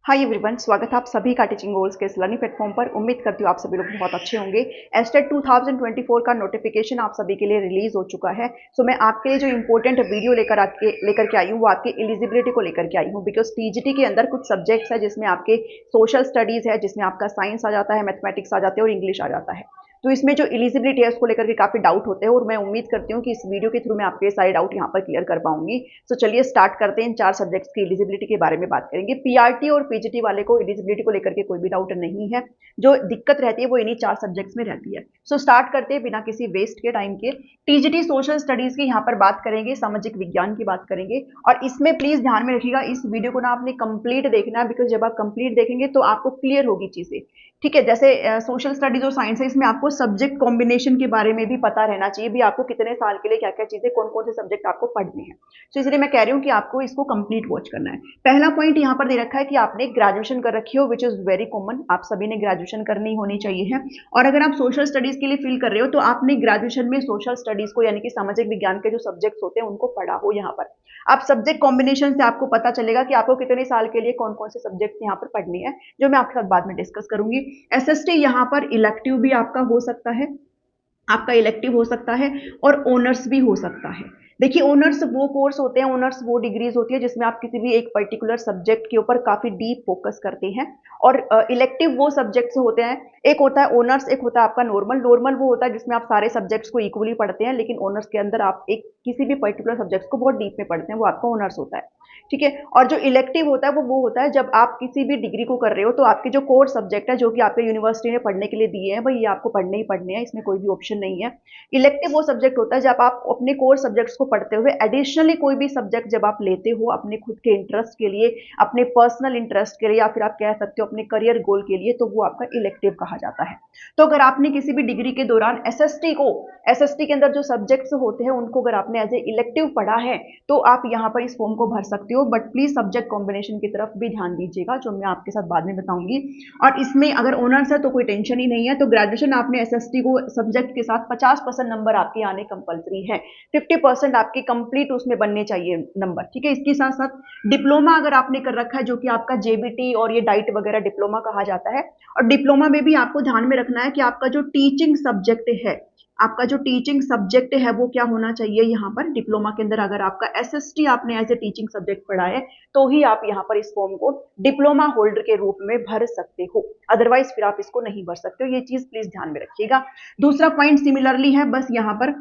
Hi everyone, स्वागत है आप सभी का टीचिंग गोल्स के इस लर्निंग प्लेटफॉर्म पर। उम्मीद करती हूँ आप सभी लोग बहुत अच्छे होंगे। एस्टेट 2024 का नोटिफिकेशन आप सभी के लिए रिलीज हो चुका है। सो मैं आपके लिए जो इंपॉर्टेंट वीडियो लेकर के आई हूँ वो आपकी एलिजिबिलिटी को लेकर के आई हूँ। बिकॉज टीजीटी के अंदर कुछ सब्जेक्ट्स है जिसमें आपके सोशल स्टडीज है, जिसमें आपका साइंस आ जाता है, मैथमेटिक्स आ जाते हैं और इंग्लिश आ जाता है। तो इसमें जो एलिजिबिलिटी है उसको लेकर के काफी डाउट होते हैं और मैं उम्मीद करती हूँ कि इस वीडियो के थ्रू मैं आपके सारे डाउट यहाँ पर क्लियर कर पाऊंगी। तो चलिए स्टार्ट करते हैं। इन 4 सब्जेक्ट्स की एलिजिबिलिटी के बारे में बात करेंगे। पीआरटी और पीजीटी वाले को एलिजिबिलिटी को लेकर के कोई भी डाउट नहीं है। जो दिक्कत रहती है वो इन्हीं 4 सब्जेक्ट्स में रहती है। सो स्टार्ट करते हैं बिना किसी वेस्ट के टाइम के। टीजीटी सोशल स्टडीज की यहाँ पर बात करेंगे, सामाजिक विज्ञान की बात करेंगे। और इसमें प्लीज ध्यान में रखिएगा, इस वीडियो को ना आपने कंप्लीट देखना है, बिकॉज जब आप कंप्लीट देखेंगे तो आपको क्लियर होगी चीजें। ठीक है, जैसे सोशल स्टडीज और साइंस है, इसमें आपको सब्जेक्ट कॉम्बिनेशन के बारे में भी पता रहना चाहिए, भी आपको कितने साल के लिए क्या क्या चीजें, कौन कौन से सब्जेक्ट आपको पढ़ने हैं। तो इसलिए मैं कह रही हूँ कि आपको इसको कंप्लीट वॉच करना है। पहला पॉइंट यहाँ पर दे रखा है कि आपने ग्रेजुएशन कर रखी हो, विच इज वेरी कॉमन। आप सभी ने ग्रेजुएशन करनी होनी चाहिए है। और अगर आप सोशल स्टडीज के लिए फील कर रहे हो तो आपने ग्रेजुएशन में सोशल स्टडीज को यानी कि सामाजिक विज्ञान के जो सब्जेक्ट्स होते हैं उनको पढ़ा हो। यहाँ पर आप सब्जेक्ट कॉम्बिनेशन से आपको पता चलेगा कि आपको कितने साल के लिए कौन कौन से सब्जेक्ट यहाँ पर पढ़ने हैं, जो मैं आपके साथ बाद में डिस्कस करूंगी। एसएसटी यहाँ पर इलेक्टिव भी आपका हो सकता है, आपका इलेक्टिव हो सकता है और ऑनर्स भी हो सकता है। देखिए, ऑनर्स वो कोर्स होते हैं, ऑनर्स वो डिग्रीज होती है जिसमें आप किसी भी एक पर्टिकुलर सब्जेक्ट के ऊपर काफी डीप फोकस करते हैं। और इलेक्टिव वो सब्जेक्ट्स होते हैं, एक होता है ऑनर्स, एक होता है आपका नॉर्मल। नॉर्मल वो होता है जिसमें आप सारे सब्जेक्ट्स को इक्वली पढ़ते हैं, लेकिन ऑनर्स के अंदर आप एक किसी भी पर्टिकुलर सब्जेक्ट्स को बहुत डीप में पढ़ते हैं, वो आपका ऑनर्स होता है। ठीक है। और जो इलेक्टिव होता है वो होता है जब आप किसी भी डिग्री को कर रहे हो तो आपके जो कोर सब्जेक्ट है जो कि आपके यूनिवर्सिटी ने पढ़ने के लिए दिए हैं, भाई ये आपको पढ़ने ही पढ़ने हैं, इसमें कोई भी ऑप्शन नहीं है। इलेक्टिव वो सब्जेक्ट होता है जब आप अपने कोर सब्जेक्ट्स को पढ़ते हुए एडिशनली कोई भी सब्जेक्ट जब आप लेते हो अपने खुद के इंटरेस्ट के लिए, अपने पर्सनल इंटरेस्ट के लिए, या फिर आप कह सकते हो अपने करियर गोल के लिए, तो वो आपका इलेक्टिव कहा जाता है। तो अगर आपने किसी भी डिग्री के दौरान एसएसटी के अंदर जो सब्जेक्ट्स होते हैं उनको अगर आपने एज ए इलेक्टिव पढ़ा है तो आप यहाँ पर इस फॉर्म को भर सकते हो। बट प्लीज सब्जेक्ट कॉम्बिनेशन की तरफ भी ध्यान दीजिएगा, जो मैं आपके साथ बाद में बताऊंगी। और इसमें अगर ऑनर्स है तो कोई टेंशन ही नहीं है। तो ग्रेजुएशन आपने एसएसटी को सब्जेक्ट के साथ 50% नंबर आपके आने कंपलसरी है, 50% आपके कंप्लीट उसमें बनने चाहिए नंबर। ठीक है। इसके साथ साथ डिप्लोमा अगर आपने कर रखा है, जो कि आपका जेबीटी और ये डाइट वगैरह डिप्लोमा कहा जाता है, और डिप्लोमा में भी आपको ध्यान में रखना है कि आपका जो टीचिंग सब्जेक्ट है, आपका जो टीचिंग सब्जेक्ट है वो क्या होना चाहिए। यहाँ पर डिप्लोमा के अंदर अगर आपका एसएसटी आपने एज ए टीचिंग सब्जेक्ट पढ़ा है तो ही आप यहाँ पर इस फॉर्म को डिप्लोमा होल्डर के रूप में भर सकते हो, अदरवाइज फिर आप इसको नहीं भर सकते हो। ये चीज प्लीज ध्यान में रखिएगा। दूसरा पॉइंट सिमिलरली है, बस यहाँ पर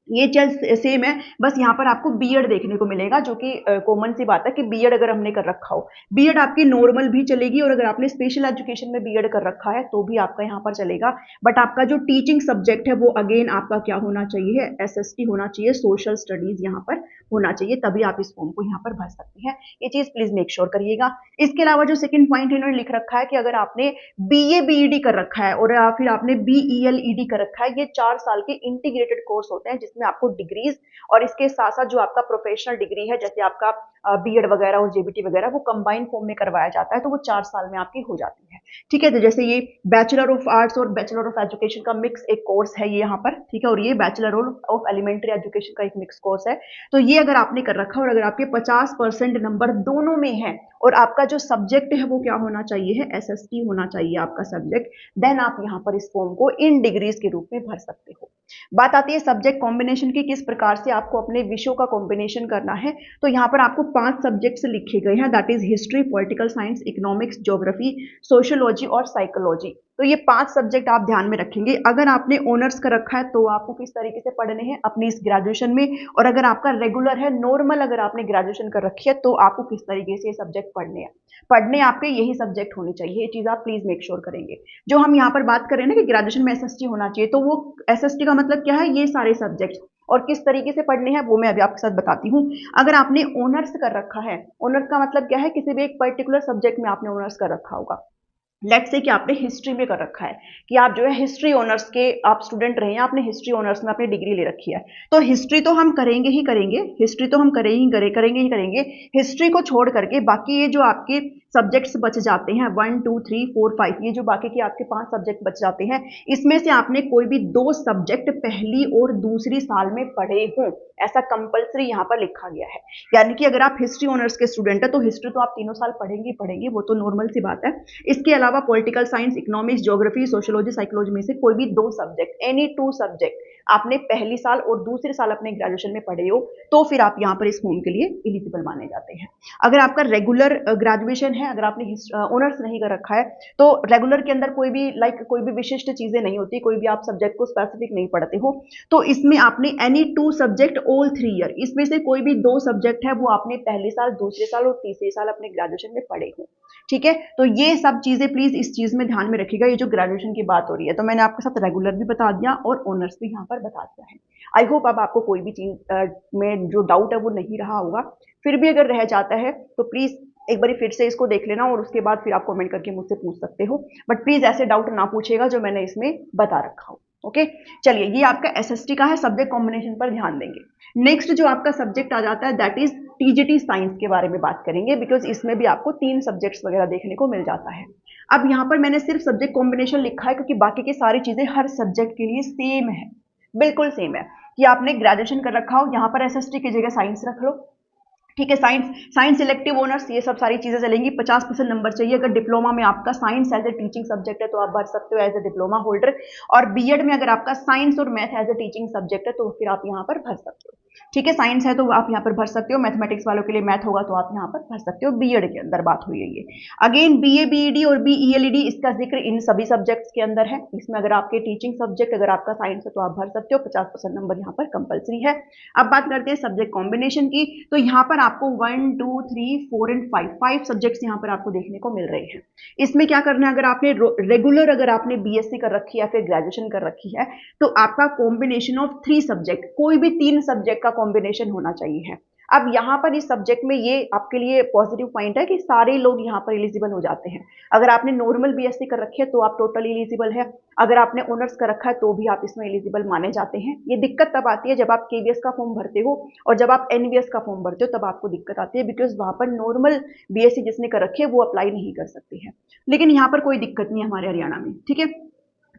ये चीज सेम है, बस यहाँ पर आपको बीएड देखने को मिलेगा, जो कि कॉमन सी बात है कि बीएड अगर हमने कर रखा हो, बीएड आपकी नॉर्मल भी चलेगी और अगर आपने स्पेशल एजुकेशन में बीएड कर रखा है तो भी आपका यहाँ पर चलेगा। बट आपका जो टीचिंग सब्जेक्ट है वो अगेन आपका क्या होना चाहिए, एसएसटी होना चाहिए, सोशल स्टडीज यहाँ पर होना चाहिए, तभी आप इस फॉर्म को यहाँ पर भर सकते हैं। ये चीज प्लीज मेक श्योर करिएगा। इसके अलावा जो सेकंड पॉइंट इन्होंने लिख रखा है कि अगर आपने बीए बीईडी कर रखा है और फिर आपने बीईएलईडी कर रखा है, ये 4 साल के इंटीग्रेटेड कोर्स होते हैं जिसमें आपको डिग्रीज और इसके साथ साथ जो आपका प्रोफेशनल डिग्री है, जैसे आपका बीएड वगैरह और जेबीटी वगैरह, वो कंबाइन फॉर्म में करवाया जाता है, तो वो 4 साल में आपकी हो जाती है। ठीक है। तो जैसे ये बैचलर ऑफ आर्ट्स और बैचलर ऑफ एजुकेशन का मिक्स एक कोर्स है ये यहाँ पर। ठीक है। और ये बैचलर ऑफ एलिमेंट्री एजुकेशन का एक मिक्स कोर्स है। तो ये अगर आपने कर रखा और अगर आपके 50% नंबर दोनों में है और आपका जो सब्जेक्ट है वो क्या होना चाहिए है, एसएसटी होना चाहिए आपका सब्जेक्ट, देन आप यहाँ पर इस फॉर्म को इन डिग्रीज के रूप में भर सकते हो। बात आती है सब्जेक्ट कॉम्बिनेशन की, किस प्रकार से आपको अपने विषयों का कॉम्बिनेशन करना है। तो यहाँ पर आपको 5 सब्जेक्ट्स लिखे गए हैं, that is history, political science, economics, geography, sociology और साइकोलॉजी। तो ये 5 सब्जेक्ट आप ध्यान में रखेंगे। अगर आपने ऑनर्स कर रखा है तो आपको किस तरीके से पढ़ने हैं अपनी इस ग्रेजुएशन में, और अगर आपका रेगुलर है, नॉर्मल अगर आपने ग्रेजुएशन कर रखी है तो आपको किस तरीके से ये सब्जेक्ट पढ़ने आपके यही सब्जेक्ट होने चाहिए। ये चीज आप प्लीज मेक श्योर करेंगे। जो हम यहाँ पर बात करें ना कि ग्रेजुएशन में एसएसटी होना चाहिए, तो वो एसएसटी का मतलब क्या है, ये सारे सब्जेक्ट और किस तरीके से पढ़ने हैं वो मैं अभी आपके साथ बताती हूँ। अगर आपने ऑनर्स कर रखा है, ऑनर्स का मतलब क्या है, किसी भी एक पर्टिकुलर सब्जेक्ट में आपने ऑनर्स कर रखा होगा। लेट्स से कि आपने हिस्ट्री में कर रखा है, कि आप जो है हिस्ट्री ऑनर्स के आप स्टूडेंट रहे हैं, आपने हिस्ट्री ऑनर्स में अपनी डिग्री ले रखी है, तो हिस्ट्री तो हम करेंगे ही करेंगे, हिस्ट्री तो हम करेंगे ही करेंगे। हिस्ट्री को छोड़ करके बाकी ये जो आपके सब्जेक्ट्स बच जाते हैं, 1 2 3 4 5, ये जो बाकी के आपके 5 सब्जेक्ट बच जाते हैं, इसमें से आपने कोई भी 2 सब्जेक्ट पहली और दूसरी साल में पढ़े हों, ऐसा कंपलसरी यहाँ पर लिखा गया है। यानी कि अगर आप हिस्ट्री ऑनर्स के स्टूडेंट हैं तो हिस्ट्री तो आप तीनों साल पढ़ेंगे पढ़ेंगे, वो तो नॉर्मल सी बात है। इसके अलावा political science, economics, geography, sociology, psychology में से कोई भी 2 सब्जेक्ट, एनी 2 सब्जेक्ट आपने पहली साल और दूसरे साल अपने ग्रेजुएशन में पढ़े हो, तो फिर आप यहाँ पर इस फॉर्म के लिए एलिजिबल माने जाते हैं। अगर आपका रेगुलर ग्रेजुएशन है, अगर आपने ऑनर्स नहीं कर रखा है, तो रेगुलर के अंदर कोई भी कोई भी विशिष्ट चीजें नहीं होती, कोई भी आप सब्जेक्ट को स्पेसिफिक नहीं पढ़ते हो, तो इसमें आपने एनी 2 सब्जेक्ट ऑल 3 ईयर, इसमें से कोई भी 2 सब्जेक्ट है वो आपने पहले साल, दूसरे साल और तीसरे साल अपने ग्रेजुएशन में पढ़े हो। ठीक है, तो ये सब चीजें प्लीज इस चीज में ध्यान में रखिएगा। ये जो ग्रेजुएशन की बात हो रही है, तो मैंने आपके साथ रेगुलर भी बता दिया और ऑनर्स भी यहाँ पर बता दिया है। आई होप अब आपको कोई भी चीज में जो डाउट है वो नहीं रहा होगा। फिर भी अगर रह जाता है तो प्लीज एक बार फिर से इसको देख लेना और उसके बाद फिर आप कमेंट करके मुझसे पूछ सकते हो, बट प्लीज ऐसे डाउट ना पूछेगा जो मैंने इसमें बता रखा हो। ओके, चलिए, ये आपका एसएसटी का है, सब्जेक्ट कॉम्बिनेशन पर ध्यान देंगे। नेक्स्ट जो आपका सब्जेक्ट आ जाता है दैट इज टीजीटी साइंस के बारे में बात करेंगे, बिकॉज इसमें भी आपको 3 सब्जेक्ट्स वगैरह देखने को मिल जाता है। अब यहाँ पर मैंने सिर्फ सब्जेक्ट कॉम्बिनेशन लिखा है क्योंकि बाकी की सारी चीजें हर सब्जेक्ट के लिए सेम है, बिल्कुल सेम है। कि आपने ग्रेजुएशन कर रखा हो, यहाँ पर एसएसटी की जगह साइंस रख लो। ठीक है, साइंस सिलेक्टिव ऑनर्स, ये सब सारी चीजें चलेंगी। 50% नंबर चाहिए। अगर डिप्लोमा में आपका science as a teaching subject है तो आप भर सकते हो एज ए डिप्लोमा होल्डर, और बीएड में अगर आपका साइंस और math as a teaching subject है तो फिर आप यहाँ पर भर सकते हो। ठीक है, साइंस है तो आप यहाँ पर भर सकते हो, मैथमेटिक्स वालों के लिए मैथ होगा तो आप यहाँ पर भर सकते हो। बीएड के अंदर बात हुई है ये। अगेन बीए, बीईडी और बीईएलईडी, इसका जिक्र इन सभी सब्जेक्ट्स के अंदर है। इसमें अगर आपके टीचिंग सब्जेक्ट अगर आपका साइंस है तो आप भर सकते हो, 50% नंबर यहाँ पर कंपलसरी है। अब बात करते हैं सब्जेक्ट कॉम्बिनेशन की, तो यहाँ पर आपको 1 2 3 4 एंड 5 सब्जेक्ट्स यहाँ पर आपको देखने को मिल रहे हैं। इसमें क्या करना है, अगर आपने रेगुलर अगर आपने बीएससी कर रखी है, फिर ग्रेजुएशन कर रखी है, तो आपका कॉम्बिनेशन ऑफ 3 सब्जेक्ट, कोई भी 3 सब्जेक्ट का कॉम्बिनेशन होना चाहिए है। अब यहाँ पर इस सब्जेक्ट में ये आपके लिए पॉजिटिव पॉइंट है कि सारे लोग यहाँ पर एलिजिबल हो जाते हैं। अगर आपने नॉर्मल बीएससी कर रखी है तो आप टोटली एलिजिबल है, अगर आपने ऑनर्स कर रखा है तो भी आप इसमें एलिजिबल माने जाते हैं। ये दिक्कत तब आती है जब आप केवीएस का फॉर्म भरते हो और जब आप एनवीएस का फॉर्म भरते हो, तब आपको दिक्कत आती है, बिकॉज वहां पर नॉर्मल बीएससी जिसने कर रखी है वो अप्लाई नहीं कर सकती है। लेकिन यहाँ पर कोई दिक्कत नहीं है हमारे हरियाणा में। ठीक है,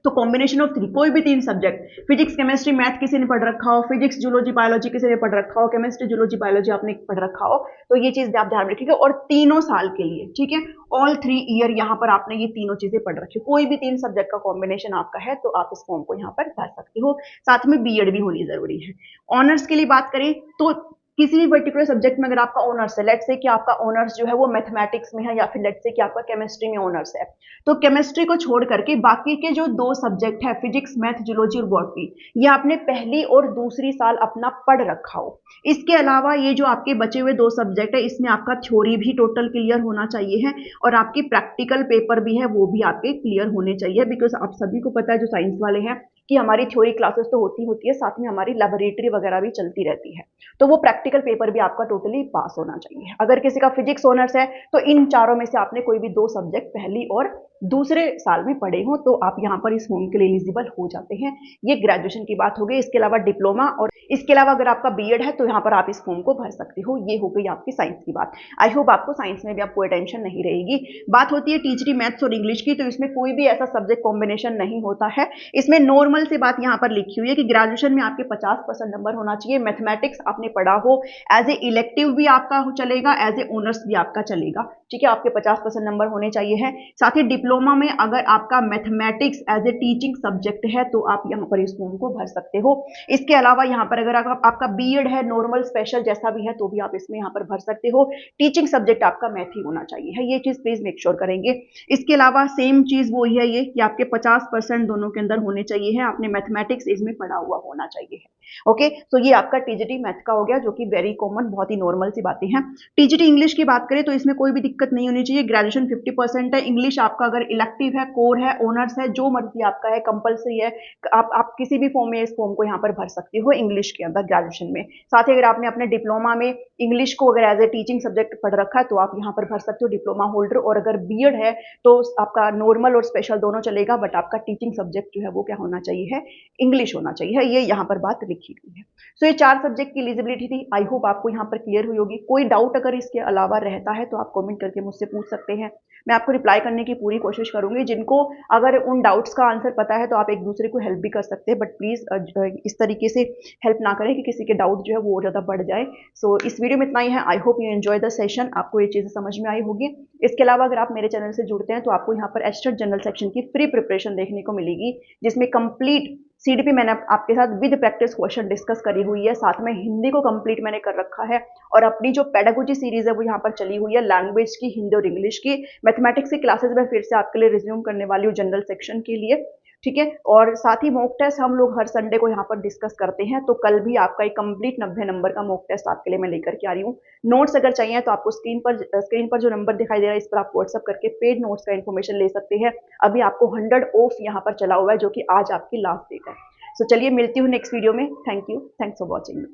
तो कॉम्बिनेशन ऑफ 3, कोई भी 3 सब्जेक्ट, फिजिक्स, केमिस्ट्री, मैथ किसी ने पढ़ रखा हो, फिजिक्स, जूलॉजी, बायोलॉजी किसी ने पढ़ रखा हो, केमिस्ट्री, जूलॉजी, बायोलॉजी आपने पढ़ रखा हो, तो ये चीज आप ध्यान रखिएगा। और तीनों साल के लिए, ठीक है, ऑल 3 ईयर यहाँ पर आपने ये तीनों चीजें पढ़ रखी हो। कोई भी 3 सब्जेक्ट का कॉम्बिनेशन आपका है तो आप इस फॉर्म को यहाँ पर भर सकते हो। साथ में बीएड भी होनी जरूरी है। ऑनर्स के लिए बात करें तो किसी भी पर्टिकुलर सब्जेक्ट में अगर आपका ऑनर्स है, लेट्स से कि आपका ऑनर्स जो है वो मैथमेटिक्स में है, या फिर लेट्स से कि आपका केमिस्ट्री में ऑनर्स है, तो केमिस्ट्री को छोड़ करके बाकी के जो 2 सब्जेक्ट है, फिजिक्स, मैथ, जूलॉजी और बॉटनी, ये आपने पहली और दूसरी साल अपना पढ़ रखा हो। इसके अलावा ये जो आपके बचे हुए 2 सब्जेक्ट है, इसमें आपका थ्योरी भी टोटल क्लियर होना चाहिए है, और आपके प्रैक्टिकल पेपर भी है वो भी आपके क्लियर होने चाहिए, बिकॉज आप सभी को पता है जो साइंस वाले हैं कि हमारी थ्योरी क्लासेस तो होती है, साथ में हमारी लेबोरेटरी वगैरह भी चलती रहती है, तो वो प्रैक्टिकल पेपर भी आपका टोटली पास होना चाहिए। अगर किसी का फिजिक्स ऑनर्स है तो इन चारों में से आपने कोई भी 2 सब्जेक्ट पहली और दूसरे साल में पढ़े हो तो आप यहाँ पर इस फॉर्म के लिए एलिजिबल हो जाते हैं। ये ग्रेजुएशन की बात हो गई। इसके अलावा डिप्लोमा और इसके अलावा अगर आपका बीएड है तो यहाँ पर आप इस फॉर्म को भर सकते हो। ये हो गई आपकी साइंस की बात। आई होप आपको साइंस में भी आपको टेंशन नहीं रहेगी। बात होती है टीचरी, मैथ्स और इंग्लिश की, तो इसमें कोई भी ऐसा सब्जेक्ट कॉम्बिनेशन नहीं होता है। इसमें नॉर्मल से बात यहाँ पर लिखी हुई है कि ग्रेजुएशन में आपके 50% नंबर होना चाहिए। मैथमेटिक्स आपने पढ़ा हो, एज ए इलेक्टिव भी आपका चलेगा, एज ए ऑनर्स भी आपका चलेगा, ठीक है, आपके 50% नंबर होने चाहिए है। साथ ही डिप्लोमा में अगर आपका mathematics as a teaching subject है तो आप यहाँ पर इस फॉर्म को भर सकते हो। इसके अलावा यहाँ पर अगर आपका बीएड है, नॉर्मल, स्पेशल जैसा भी है, तो भी आप इसमें यहाँ पर भर सकते हो। टीचिंग सब्जेक्ट आपका मैथ ही होना चाहिए है, ये चीज प्लीज मेक श्योर करेंगे। इसके अलावा सेम चीज वो ही है ये कि आपके 50% दोनों के अंदर होने चाहिए है, आपने मैथमेटिक्स इसमें पढ़ा हुआ होना चाहिए है। ओके, तो ये आपका टीजीटी मैथ का हो गया, जो कि वेरी कॉमन, बहुत ही नॉर्मल सी बातें हैं। टीजीटी इंग्लिश की बात करें तो इसमें कोई भी दिक्कत नहीं होनी चाहिए। ग्रेजुएशन 50% है, इंग्लिश आपका अगर इलेक्टिव है, कोर है, ऑनर्स है, जो मर्जी आपका है, कंपलसरी है, आप किसी भी फॉर्म में इस फॉर्म को यहाँ पर भर सकते हो इंग्लिश के अंदर ग्रेजुएशन में। साथ ही अगर आपने अपने डिप्लोमा में इंग्लिश को अगर एज ए टीचिंग सब्जेक्ट पढ़ रखा है तो आप यहाँ पर भर सकते हो, डिप्लोमा होल्डर। और अगर बीएड है तो आपका नॉर्मल और स्पेशल दोनों चलेगा, बट आपका टीचिंग सब्जेक्ट जो है वो क्या होना चाहिए, चाहिए है, इंग्लिश होना चाहिए है, ये यहाँ पर बात लिखी हुई है। सो ये 4 सब्जेक्ट की एलिजिबिलिटी थी। आई होप आपको यहाँ पर क्लियर हुई होगी। कोई डाउट अगर इसके अलावा रहता है तो आप कमेंट करके मुझसे पूछ सकते हैं, मैं आपको रिप्लाई करने की पूरी कोशिश करूंगी। जिनको अगर उन डाउट्स का आंसर पता है तो आप एक दूसरे को हेल्प भी कर सकते हैं, बट प्लीज़ इस तरीके से हेल्प ना करें कि किसी के डाउट जो है वो ज़्यादा बढ़ जाए। सो इस वीडियो में इतना ही है। I hope you enjoy the session, आपको ये चीज़ें समझ में आई होगी। इसके अलावा अगर आप मेरे चैनल से जुड़ते हैं तो आपको यहाँ पर एस्टेट जनरल सेक्शन की फ्री प्रिपरेशन देखने को मिलेगी, जिसमें कंप्लीट सीडीपी मैंने आपके साथ विद प्रैक्टिस क्वेश्चन डिस्कस करी हुई है, साथ में हिंदी को कंप्लीट मैंने कर रखा है, और अपनी जो पेडागोजी सीरीज है वो यहाँ पर चली हुई है लैंग्वेज की, हिंदी और इंग्लिश की। मैथमेटिक्स की क्लासेस मैं फिर से आपके लिए रिज्यूम करने वाली हूँ जनरल सेक्शन के लिए, ठीक है। और साथ ही मॉक टेस्ट हम लोग हर संडे को यहाँ पर डिस्कस करते हैं, तो कल भी आपका एक कंप्लीट 90 नंबर का मॉक टेस्ट आपके लिए मैं लेकर के आ रही हूँ। नोट्स अगर चाहिए तो आपको स्क्रीन पर जो नंबर दिखाई दे रहा है इस पर आप व्हाट्सअप करके पेड नोट्स का इन्फॉर्मेशन ले सकते हैं। अभी आपको 100 ऑफ यहाँ पर चला हुआ है, जो कि आज आपकी लास्ट डेट है। सो चलिए मिलती हूँ नेक्स्ट वीडियो में। Thank you, thanks for watching.